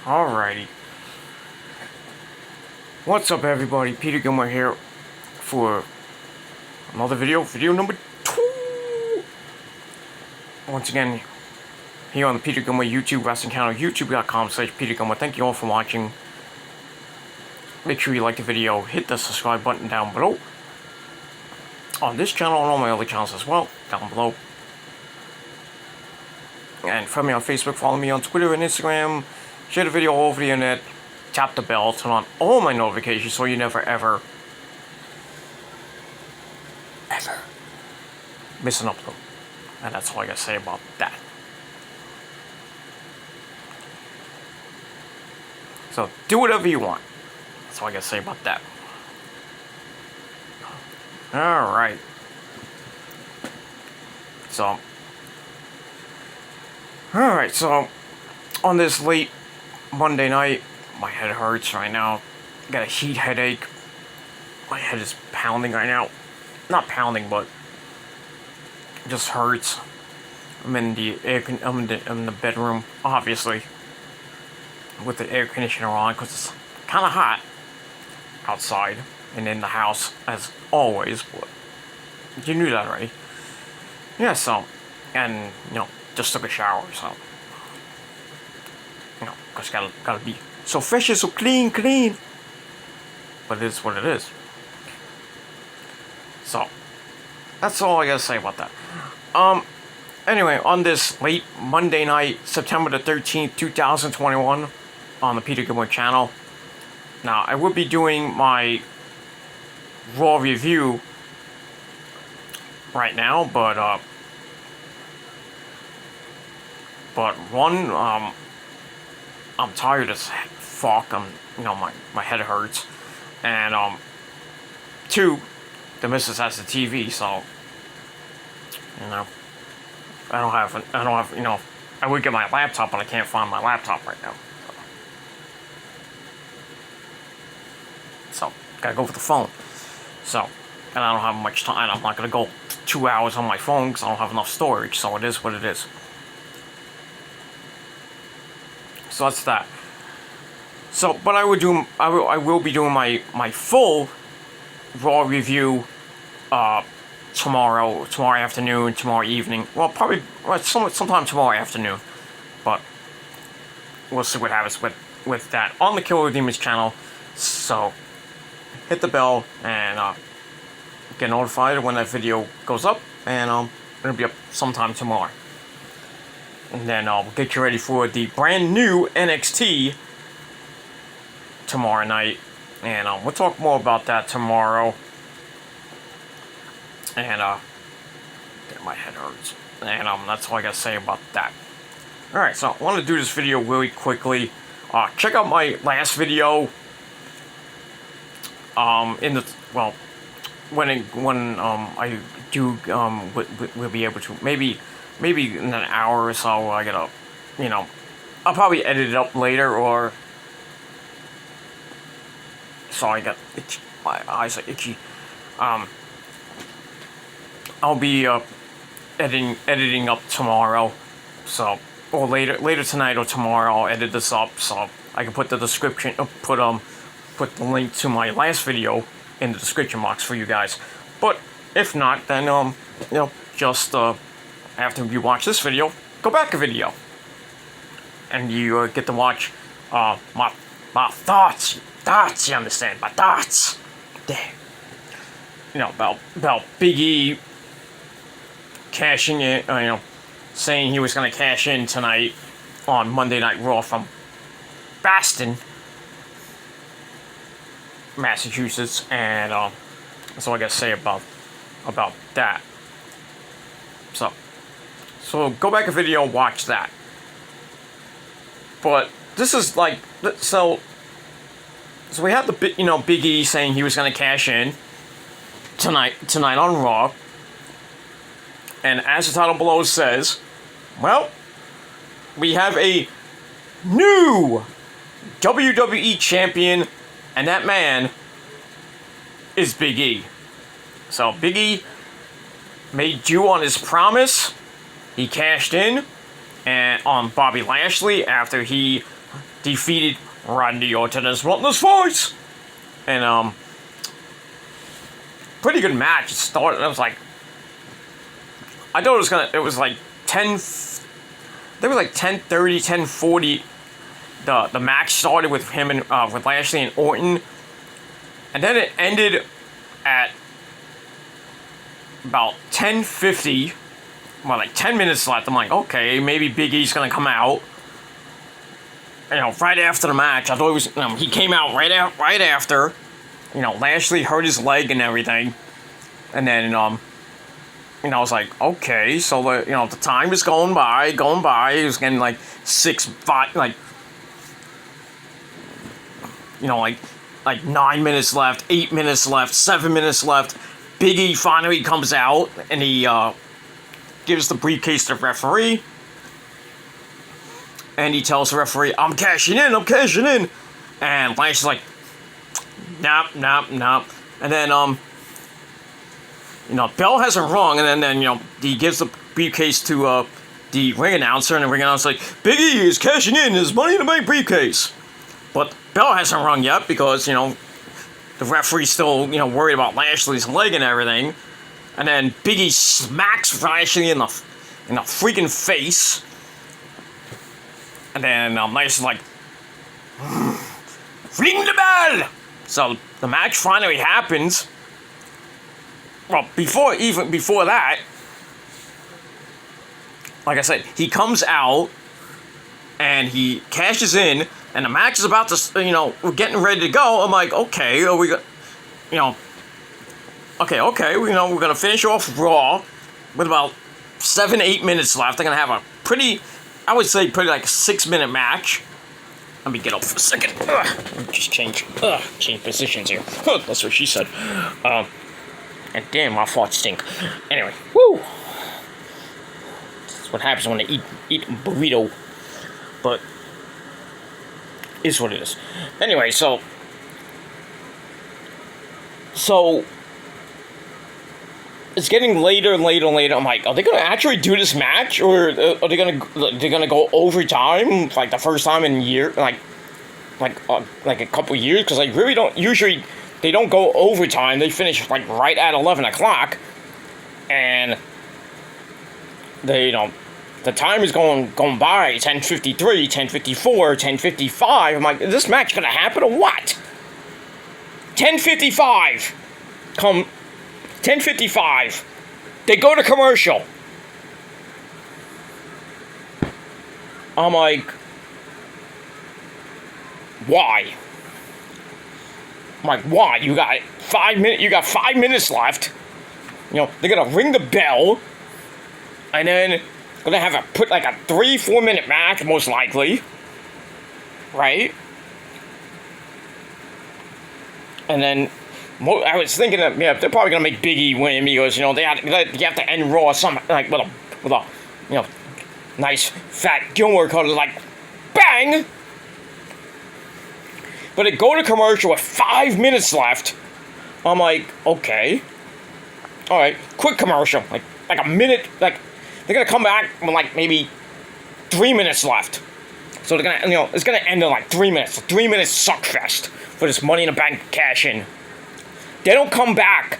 Alrighty. What's up, everybody? Peter Gilmore here for another video number 2. Once again, here on the Peter Gilmore YouTube Wrestling channel, youtube.com/Peter Gilmore. Thank you all for watching. Make sure you like the video, hit the subscribe button down below. On this channel and all my other channels as well, down below. And friend me on Facebook, follow me on Twitter and Instagram. Share the video all over the internet. Tap the bell, turn on all my notifications so you never ever miss an upload. And that's all I gotta say about that. So do whatever you want. That's all I gotta say about that. Alright. So on this late Monday night, my head hurts right now. Got a heat headache. My head is pounding right now. Not pounding, but it just hurts. I'm in the bedroom, obviously, with the air conditioner on because it's kind of hot outside and in the house as always. But you knew that already. Yeah. So, and just took a shower. So, cause gotta be so fresh and so clean. But it is what it is. So, that's all I gotta say about that. Anyway, on this late Monday night, September the 13th, 2021, on the Peter Gilmore channel. Now, I will be doing my Raw review right now, but one, I'm tired as fuck. My head hurts, and two, the missus has the TV, so I don't have. I would get my laptop, but I can't find my laptop right now. So gotta go with the phone. So, and I don't have much time. I'm not gonna go 2 hours on my phone because I don't have enough storage. So it is what it is. So that's that. So, but I will be doing my full Raw review tomorrow afternoon, tomorrow evening. Well, probably sometime tomorrow afternoon. But we'll see what happens with that on the Killer Demons channel. So hit the bell and get notified when that video goes up, and it'll be up sometime tomorrow. And then we'll get you ready for the brand new NXT tomorrow night. And we'll talk more about that tomorrow. And my head hurts. And that's all I gotta say about that. Alright, so I want to do this video really quickly. Check out my last video. When I do we'll be able to maybe in an hour or so. I gotta, I'll probably edit it up later, or so I got itchy. My eyes are itchy. I'll be editing up tomorrow, so or later tonight or tomorrow. I'll edit this up so I can put the description, put the link to my last video in the description box for you guys. But if not, then just after you watch this video, go back a video, and you get to watch my thoughts. You understand? My thoughts. About Big E cashing in. Saying he was gonna cash in tonight on Monday Night Raw from Boston, Massachusetts, and that's all I gotta say about that. So go back a video, watch that. But this is like so we had the Big E saying he was gonna cash in tonight on Raw, and as the title below says, well, we have a new WWE champion. And that man is Big E. So Big E made due on his promise. He cashed in on Bobby Lashley after he defeated Randy Orton as Ruthless Voice. And, pretty good match. It started, it was like, I thought it was like 10, there was like 10:30, 10:40. The match started with him and, with Lashley and Orton. And then it ended at about 10:50. Well, like 10 minutes left. I'm like, okay, maybe Big E's gonna come out. Right after the match. I thought it was, he came out right after. Lashley hurt his leg and everything. And then, I was like, okay, so the time is going by. It was getting like 9 minutes left, 8 minutes left, 7 minutes left. Big E finally comes out and he gives the briefcase to the referee. And he tells the referee, I'm cashing in. And Lashley's like, nope. And then, bell hasn't rung. And then he gives the briefcase to the ring announcer. And the ring announcer's like, Big E is cashing in his Money in the Bank briefcase. But bell hasn't rung yet because, the referee's still, worried about Lashley's leg and everything. And then Big E smacks Lashley in the freaking face. And then Lashley's like, ring the bell! So the match finally happens. Well, before that, like I said, he comes out and he cashes in, and the match is about to, we're getting ready to go. I'm like, okay, are we got, okay, we're gonna finish off Raw with about 7-8 minutes left. They're gonna have a pretty like 6-minute match. Let me get up for a second. Just change positions here. That's what she said. And damn, my farts stink. Anyway, woo! That's what happens when I eat a burrito. But is what it is. Anyway, so it's getting later. I'm like, are they gonna actually do this match, or are they gonna go overtime like the first time in a year, like a couple years? Because they really don't usually. They don't go overtime. They finish like right at 11 o'clock, and they the time is going by. 10:53, 10:54, 10:55. I'm like, is this match gonna happen or what? 10:55. 10:55. They go to commercial. I'm like, why? I'm like, why? You got 5 minutes. You got 5 minutes left. They're gonna ring the bell, and then gonna have put like a 3-4 minute match, most likely, right? And then I was thinking that they're probably gonna make Big E win because you have to end Raw with a nice fat Gilmore color like bang. But they go to commercial with 5 minutes left. I'm like, okay, all right, quick commercial, like a minute, like they're gonna come back with like maybe 3 minutes left. So they're gonna it's gonna end in like 3 minutes. A 3-minute suck fest for this Money in the Bank cash in. They don't come back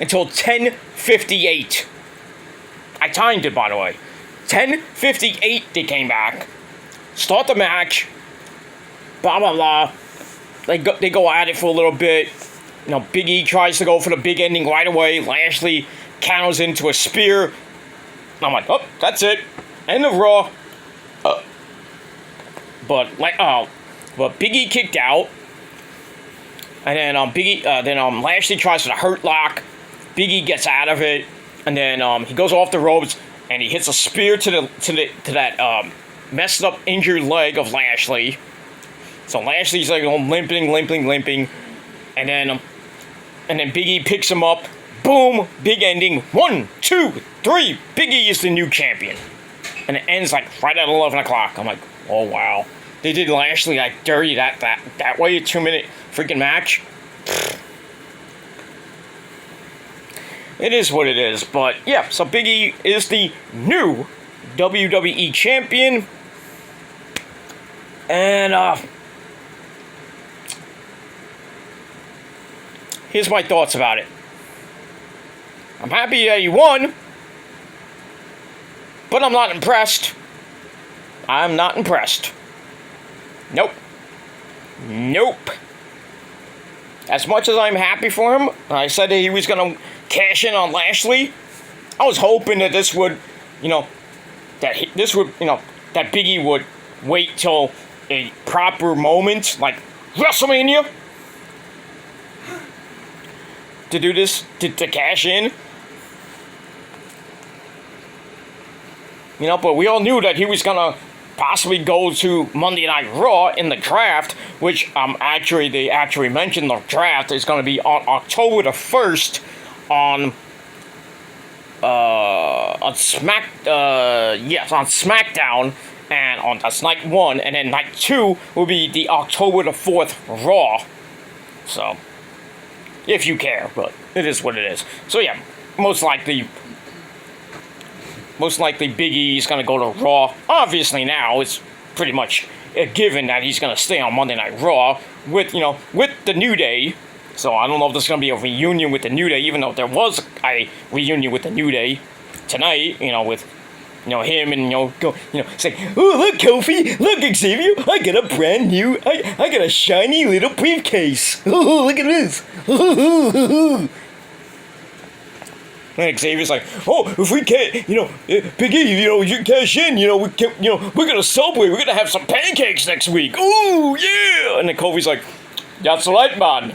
until 10:58. I timed it, by the way. 10:58 they came back. Start the match. Blah, blah, blah. They go at it for a little bit. Big E tries to go for the big ending right away. Lashley counters into a spear. I'm like, oh, that's it. End of Raw. But Big E kicked out. And then Lashley tries for the Hurt Lock. Big E gets out of it, and then he goes off the ropes and he hits a spear to that messed up injured leg of Lashley. So Lashley's like limping, and then Big E picks him up. Boom! Big ending. 1, 2, 3. Big E is the new champion, and it ends like right at 11 o'clock. I'm like, oh wow. They did Lashley like dirty that way, a 2-minute freaking match. It is what it is, but yeah, so Big E is the new WWE champion. And here's my thoughts about it. I'm happy that he won, but I'm not impressed. I'm not impressed. Nope. Nope. As much as I'm happy for him, I said that he was going to cash in on Lashley. I was hoping that this would, that Big E would wait till a proper moment, like WrestleMania, to do this, to cash in. But we all knew that he was going to possibly go to Monday Night Raw in the draft, which they actually mentioned the draft is going to be on October the 1st on SmackDown, and that's night 1, and then night 2 will be the October the 4th Raw. So, if you care, but it is what it is. So yeah, most likely Big E is going to go to Raw. Obviously now, it's pretty much a given that he's going to stay on Monday Night Raw with the New Day. So I don't know if there's going to be a reunion with the New Day, even though there was a reunion with the New Day tonight, with him and say, oh, look, Kofi, look, Xavier, I got a brand new, I got a shiny little briefcase. Oh, look at this. And Xavier's like, oh, if we can't, Big E, you cash in, we can, we're gonna Subway, we're gonna have some pancakes next week. Ooh, yeah. And then Kofi's like, that's right, man.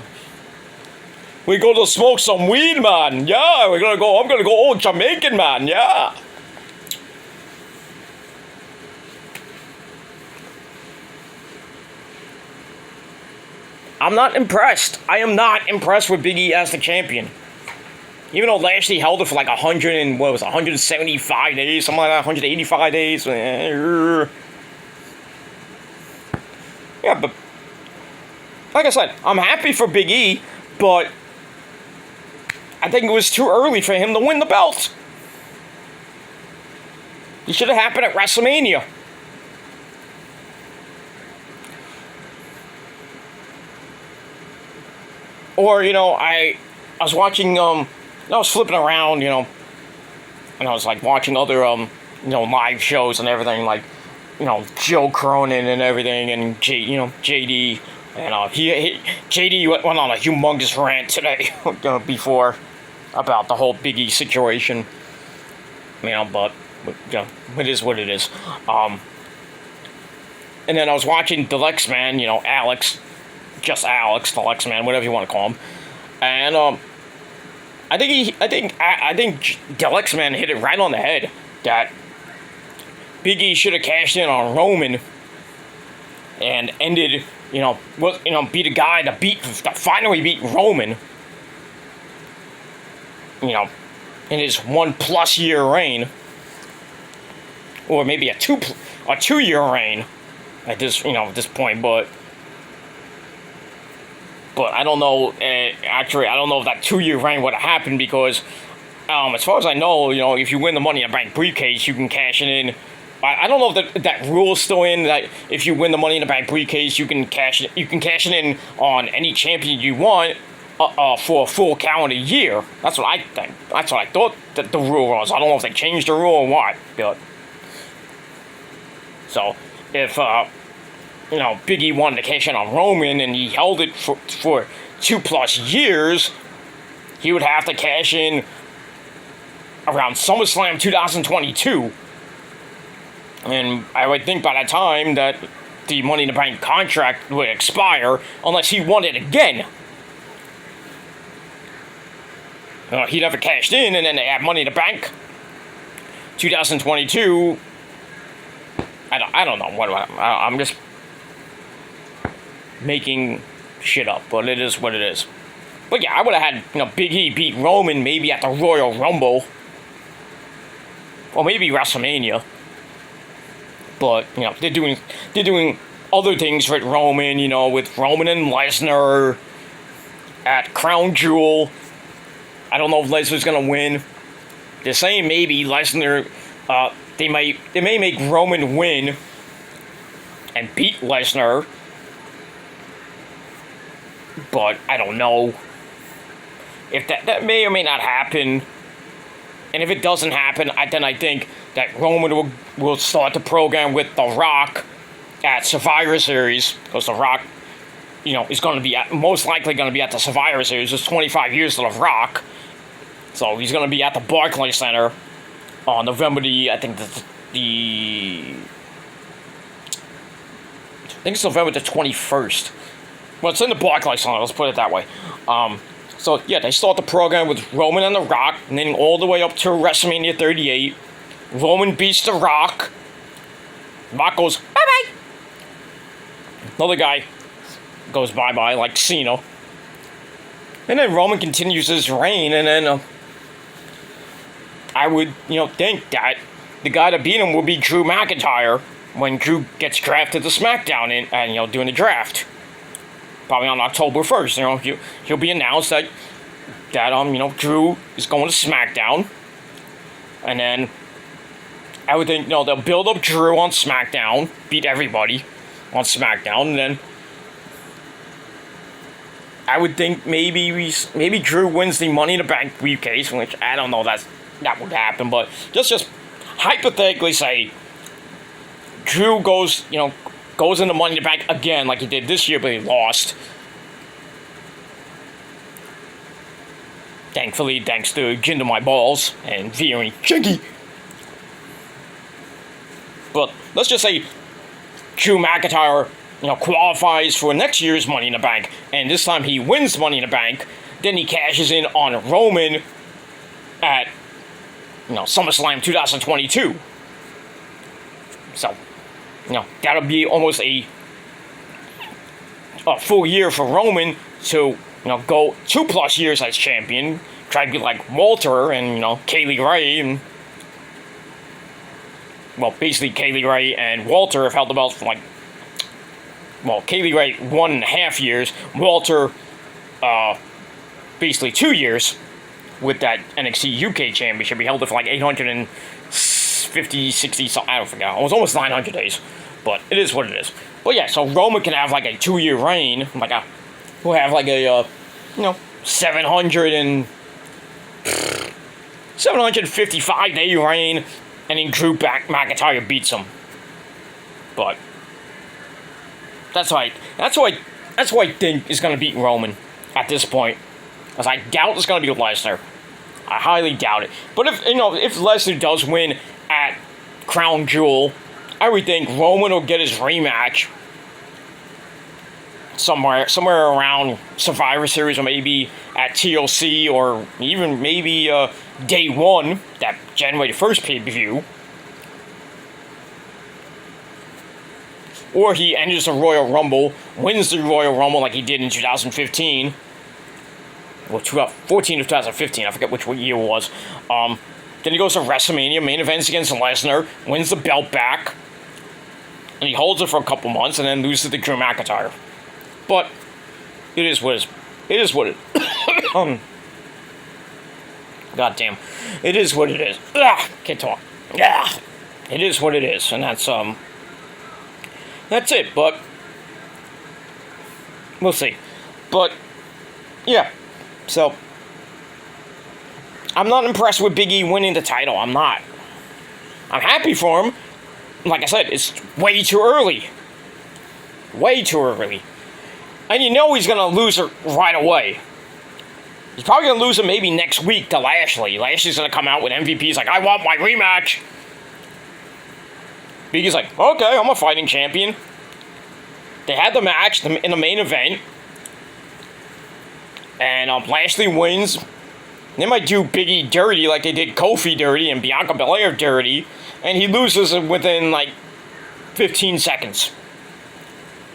We gonna smoke some weed, man. Yeah, I'm gonna go all Jamaican, man. Yeah. I'm not impressed. I am not impressed with Big E as the champion. Even though Lashley held it for like 175 days, something like that, 185 days. Yeah, but like I said, I'm happy for Big E, but I think it was too early for him to win the belt. It should have happened at WrestleMania. Or, I was watching, I was flipping around, and I was like watching other, live shows and everything, like, Joe Cronin and everything, and JD, and JD went on a humongous rant today, before, about the whole Big E situation, but, it is what it is. And then I was watching the Lex Man, Alex, just Alex, the Lex Man, whatever you want to call him, and, I think the Lex Man hit it right on the head that Big E should have cashed in on Roman and ended, be the guy that finally beat Roman, in his 1+ year reign, or maybe a 2-year reign at this point, but I don't know. Actually, I don't know if that 2-year reign would have happened because, as far as I know, if you win the Money in the Bank briefcase, you can cash it in. I don't know if that rule is still in, that if you win the Money in the Bank briefcase, you can cash it in on any champion you want for a full calendar year. That's what I think. That's what I thought that the rule was. I don't know if they changed the rule or what. But so if Big E wanted to cash in on Roman and he held it for 2+ years, he would have to cash in around SummerSlam 2022. And I would think by that time that the Money in the Bank contract would expire unless he won it again. He'd have it cashed in and then they have Money in the Bank 2022. I don't know. I'm just making shit up, but it is what it is. But yeah, I would have had, Big E beat Roman maybe at the Royal Rumble. Or maybe WrestleMania. But, they're doing other things with Roman, with Roman and Lesnar at Crown Jewel. I don't know if Lesnar's gonna win. They're saying maybe Lesnar, they may make Roman win and beat Lesnar. But I don't know if that may or may not happen. And if it doesn't happen, then I think that Roman will start the program with The Rock at Survivor Series, because The Rock, is going to be most likely going to be at the Survivor Series. It's 25 years of The Rock, so he's going to be at the Barclays Center on November I think it's November the 21st. Well, it's in the Barclays Center. Let's put it that way. So, yeah, they start the program with Roman and The Rock, and then all the way up to WrestleMania 38. Roman beats The Rock. Rock goes, bye-bye. Another guy goes bye-bye, like Cena. And then Roman continues his reign, and then I would, think that the guy that beat him will be Drew McIntyre when Drew gets drafted to SmackDown and during the draft. Probably on October 1st, he'll be announced that Drew is going to SmackDown. And then I would think, they'll build up Drew on SmackDown, beat everybody on SmackDown, and then I would think maybe Drew wins the Money in the Bank briefcase, which I don't know that would happen, but just hypothetically say Drew goes into Money in the Bank again like he did this year, but he lost. Thankfully, thanks to Jinder My Balls and Veering Chinky. But let's just say Drew McIntyre, qualifies for next year's Money in the Bank, and this time he wins Money in the Bank. Then he cashes in on Roman at SummerSlam 2022. So, that'll be almost a full year for Roman to, go 2+ years as champion. Try to be like Walter and, Kaylee Ray. And, well, basically Kaylee Ray and Walter have held the belts for Kaylee Ray 1.5 years. Walter, basically 2 years with that NXT UK championship. He held it for 850, 60, something, I don't forget. It was almost 900 days. But it is what it is. But yeah, so Roman can have a 2-year reign. We'll have a 755-day reign, and then Drew McIntyre beats him. But that's why I think is going to beat Roman at this point, because I doubt it's going to be Lesnar. I highly doubt it. But if Lesnar does win at Crown Jewel, I would think Roman will get his rematch somewhere around Survivor Series, or maybe at TLC, or even maybe Day 1, that January 1st pay-per-view. Or he enters the Royal Rumble, wins the Royal Rumble like he did in 2015. Well, 2014 or 2015, I forget which year it was. Then he goes to WrestleMania, main events against Lesnar, wins the belt back, and he holds it for a couple months, and then loses to Drew McIntyre. But it is what it is. It is what it is. God damn. It is what it is. Can't talk. It is what it is, and that's it. But we'll see. But yeah. So I'm not impressed with Big E winning the title. I'm not. I'm happy for him. Like I said, it's way too early. Way too early. And he's going to lose it right away. He's probably going to lose it maybe next week to Lashley. Lashley's going to come out with MVP. He's like, I want my rematch. Big E's like, okay, I'm a fighting champion. They had the match in the main event. And Lashley wins. They might do Big E dirty like they did Kofi dirty and Bianca Belair dirty. And he loses it within 15 seconds.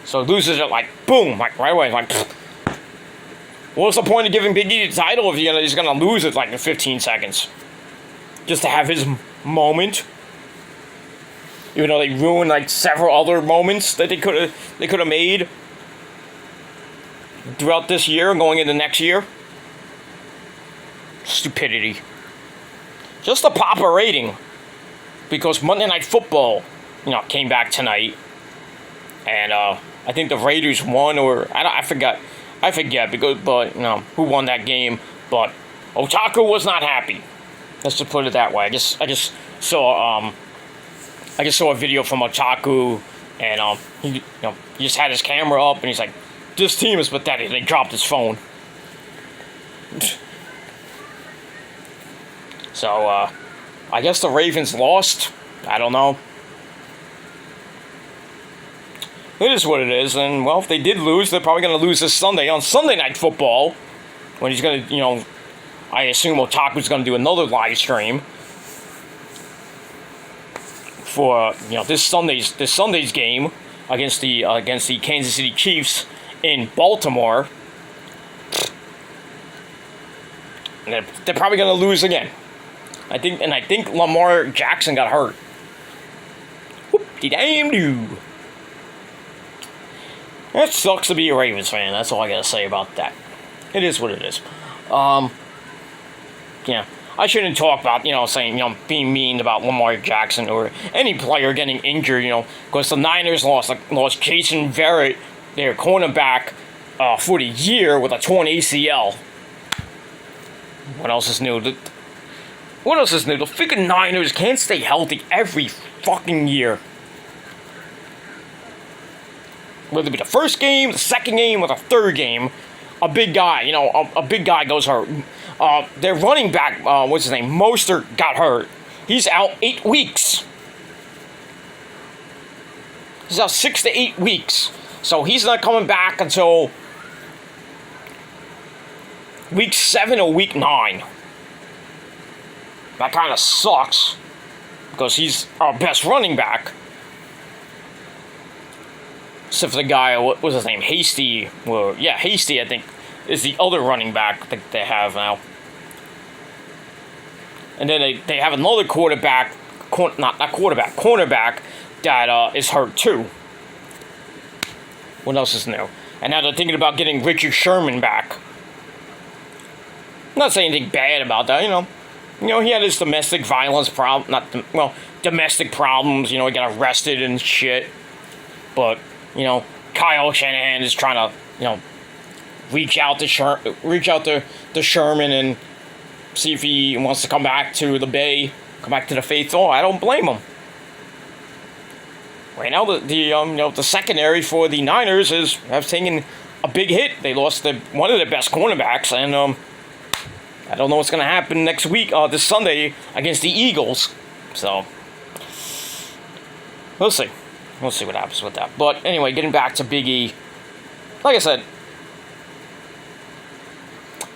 So he loses it boom, right away. What's the point of giving Big E the title if he's gonna lose it in 15 seconds? Just to have his moment. Even though they ruined several other moments that they could have made throughout this year and going into next year. Stupidity. Just to pop a rating. Because Monday Night Football, came back tonight. and I think the Raiders won, or I forget, because but who won that game? But Otaku was not happy. Let's just put it that way. I just saw a video from Otaku, and he just had his camera up, and he's like, "This team is pathetic." They dropped his phone. So I guess the Ravens lost. I don't know. It is what it is, and well, if they did lose, they're probably going to lose this Sunday on Sunday Night Football, when he's going to, I assume Otaku's going to do another live stream for this Sunday's game against the Kansas City Chiefs in Baltimore. And they're probably going to lose again. I think Lamar Jackson got hurt. Whoop-de-damn-doo. It sucks to be a Ravens fan. That's all I gotta say about that. It is what it is. Yeah, I shouldn't talk about saying being mean about Lamar Jackson or any player getting injured. Because the Niners lost Jason Verrett, their cornerback, for the year with a torn ACL. What else is new? The freaking Niners can't stay healthy every fucking year. Whether it be the first game, the second game, or the third game, a big guy, a big guy goes hurt. Their running back, what's his name, Mostert, got hurt. He's out 8 weeks. He's out 6 to 8 weeks. So he's not coming back until week 7 or week 9. That kind of sucks, because he's our best running back. Except for the guy, what was his name? Hasty. Well, yeah, Hasty, I think, is the other running back that they have now. And then they have another cornerback that is hurt too. What else is new? And now they're thinking about getting Richard Sherman back. I'm not saying anything bad about that, he had his domestic violence domestic problems, he got arrested and shit. But Kyle Shanahan is trying to, reach out to Sherman and see if he wants to come back to the Bay, come back to the faithful. I don't blame him. Right now, the secondary for the Niners have taken a big hit. They lost one of their best cornerbacks, and I don't know what's going to happen next week, this Sunday, against the Eagles. So we'll see. We'll see what happens with that. But anyway, getting back to Big E, like I said,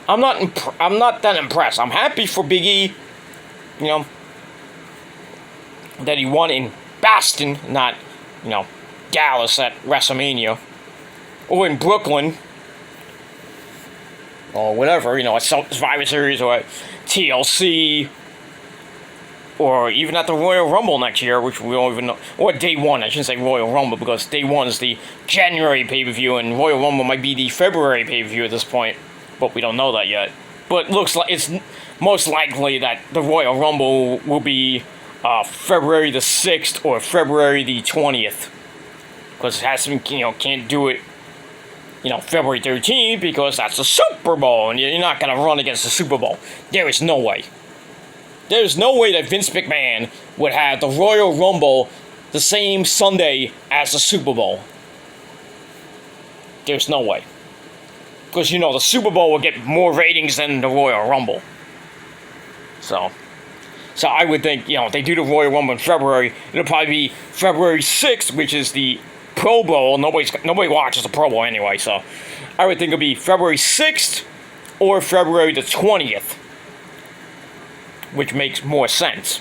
I'm not that impressed. I'm happy for Big E, that he won in Boston, not, Dallas at WrestleMania, or in Brooklyn, or whatever, at Survivor Series or at TLC, or even at the Royal Rumble next year, which we don't even know, or Day 1, I shouldn't say Royal Rumble, because Day 1 is the January pay-per-view, and Royal Rumble might be the February pay-per-view at this point, but we don't know that yet. But it looks like it's most likely that the Royal Rumble will be February the 6th or February the 20th, because it has to be, can't do it, February 13th, because that's the Super Bowl, and you're not going to run against the Super Bowl. There is no way. There's no way that Vince McMahon would have the Royal Rumble the same Sunday as the Super Bowl. There's no way. Because, the Super Bowl will get more ratings than the Royal Rumble. So I would think, if they do the Royal Rumble in February, it'll probably be February 6th, which is the Pro Bowl. Nobody watches the Pro Bowl anyway, so I would think it'll be February 6th or February the 20th. Which makes more sense.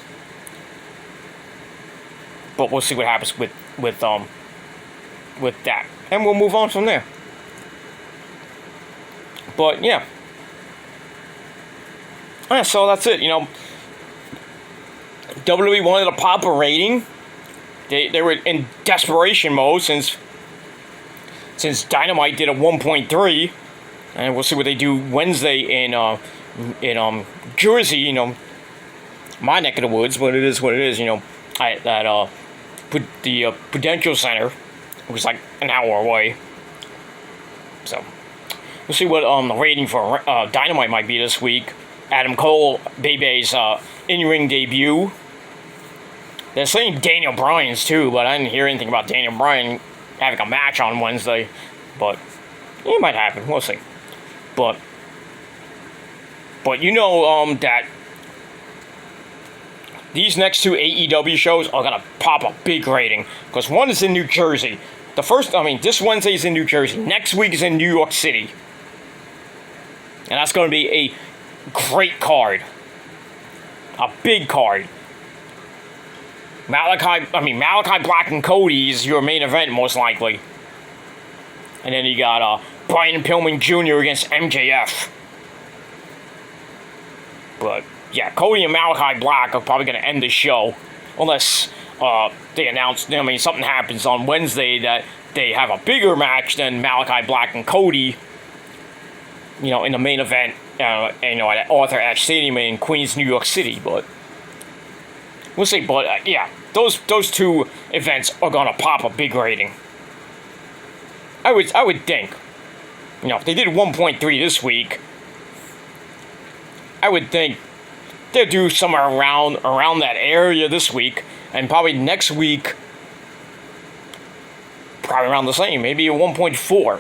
But we'll see what happens with that. And we'll move on from there. But yeah. So that's it, WWE wanted to pop a rating. They were in desperation mode since Dynamite did a 1.3. And we'll see what they do Wednesday in Jersey, my neck of the woods, but it is what it is, at the Prudential Center, was like an hour away. So we'll see what the rating for Dynamite might be this week. Adam Cole, Bebe's in-ring debut. They're saying Daniel Bryan's too, but I didn't hear anything about Daniel Bryan having a match on Wednesday. But it might happen. We'll see. But you know that these next two AEW shows are gonna pop a big rating because one is in New Jersey. This Wednesday is in New Jersey. Next week is in New York City, and that's going to be a great card, a big card. Malachi Black and Cody is your main event most likely, and then you got Brian Pillman Jr. against MJF. But yeah, Cody and Malachi Black are probably going to end the show unless they announce, something happens on Wednesday that they have a bigger match than Malachi Black and Cody, in the main event, at Arthur Ashe Stadium in Queens, New York City. But we'll see. But yeah, those two events are gonna pop a big rating. I would think. If they did 1.3 this week, I would think they'll do somewhere around that area this week, and probably next week, probably around the same, maybe a 1.4.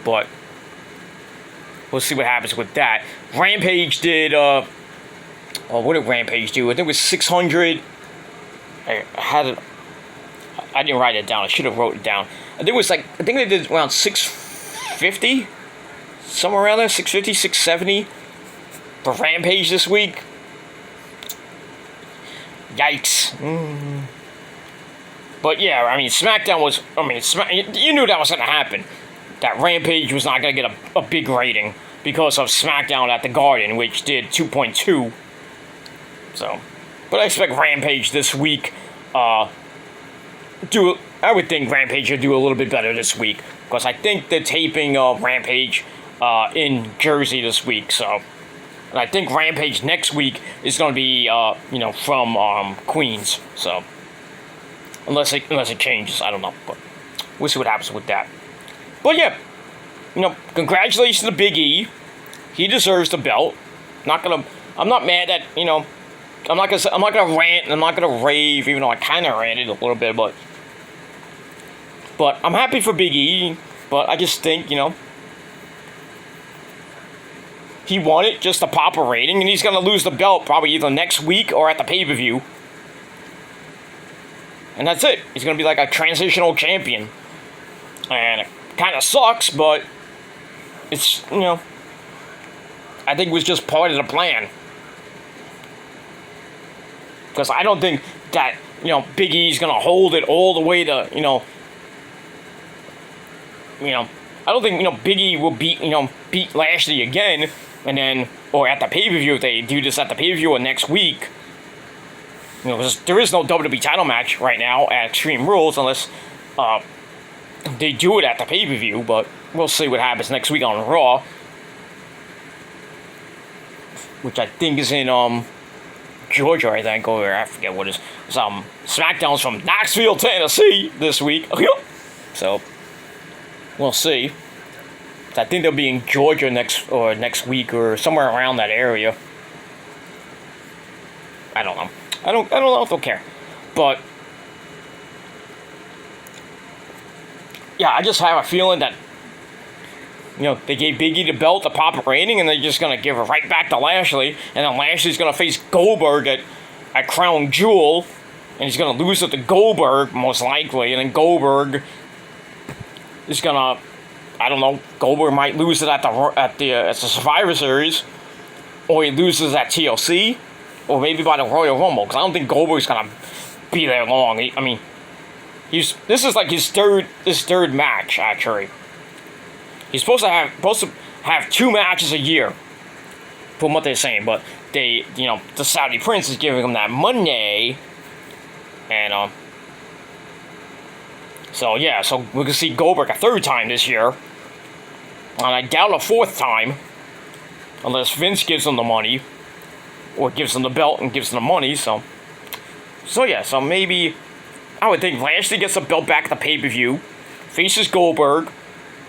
But we'll see what happens with that. Rampage did, what did Rampage do? I think it was 600. I didn't write it down. I should have wrote it down. I think they did around 650. Somewhere around there, 650, 670 for Rampage this week. Yikes. But yeah, SmackDown was, you knew that was going to happen. That Rampage was not going to get a big rating because of SmackDown at the Garden, which did 2.2. So, but I expect Rampage this week, I would think Rampage will do a little bit better this week because I think they're taping Rampage in Jersey this week, so, and I think Rampage next week is going to be, from Queens, so, unless it changes, I don't know, but we'll see what happens with that. But yeah, congratulations to Big E. He deserves the belt. I'm not mad that, I'm not gonna rant and I'm not gonna rave, even though I kind of ranted a little bit, but I'm happy for Big E. But I just think, he won it just to pop a rating, and he's going to lose the belt probably either next week or at the pay-per-view. And that's it. He's going to be like a transitional champion. And it kind of sucks, but it's, I think it was just part of the plan. Because I don't think that, Big E's going to hold it all the way to, I don't think, Big E will beat Lashley again, and then, or at the pay-per-view, if they do this at the pay-per-view or next week, because there is no WWE title match right now at Extreme Rules, unless they do it at the pay-per-view, but we'll see what happens next week on Raw, which I think is in, Georgia, I think, or I forget what it is. SmackDown's from Knoxville, Tennessee this week, so we'll see. I think they'll be in Georgia next week or somewhere around that area. I don't know. I don't know if they'll care. But yeah, I just have a feeling that they gave Big E the belt to pop a rating, and they're just gonna give it right back to Lashley, and then Lashley's gonna face Goldberg at Crown Jewel, and he's gonna lose it to Goldberg most likely, and then Goldberg is gonna, I don't know, Goldberg might lose it at the Survivor Series, or he loses at TLC, or maybe by the Royal Rumble, because I don't think Goldberg's gonna be there long. This is like his third match actually. He's supposed to have 2 matches a year, from what they're saying, but the Saudi Prince is giving him that Monday, and so yeah, so we can see Goldberg a 3rd time this year, and I doubt a 4th time, unless Vince gives him the money, or gives him the belt and gives him the money, so yeah, so maybe, I would think Lashley gets the belt back at the pay-per-view, faces Goldberg,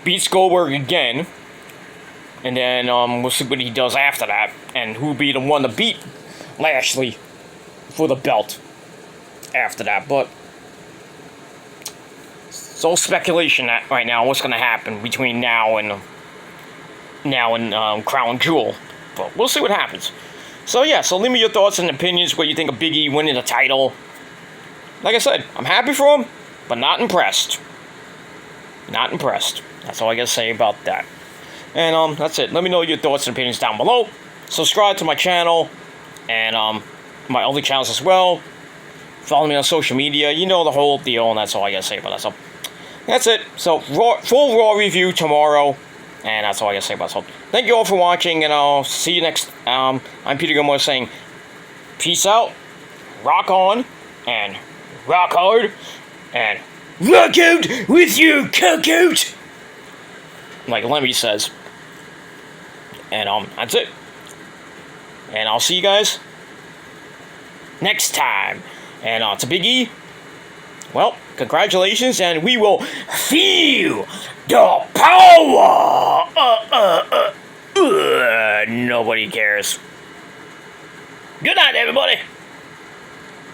beats Goldberg again, and then we'll see what he does after that, and who'll be the one to beat Lashley for the belt after that. But it's all speculation right now what's going to happen between now and Crown Jewel. But we'll see what happens. So yeah, so leave me your thoughts and opinions, what you think of Big E winning the title. Like I said, I'm happy for him, but not impressed. Not impressed. That's all I gotta say about that. And that's it. Let me know your thoughts and opinions down below. Subscribe to my channel and my other channels as well. Follow me on social media. You know the whole deal, and that's all I gotta say about that. So that's it. So full Raw review tomorrow. And that's all I gotta say about it. So thank you all for watching, and I'll see you next. I'm Peter Gilmore saying, peace out, rock on, and rock hard, and rock out with your cock out, like Lemmy says. And that's it. And I'll see you guys next time. And to Big E, well, congratulations, and we will feel the power! Nobody cares. Good night, everybody!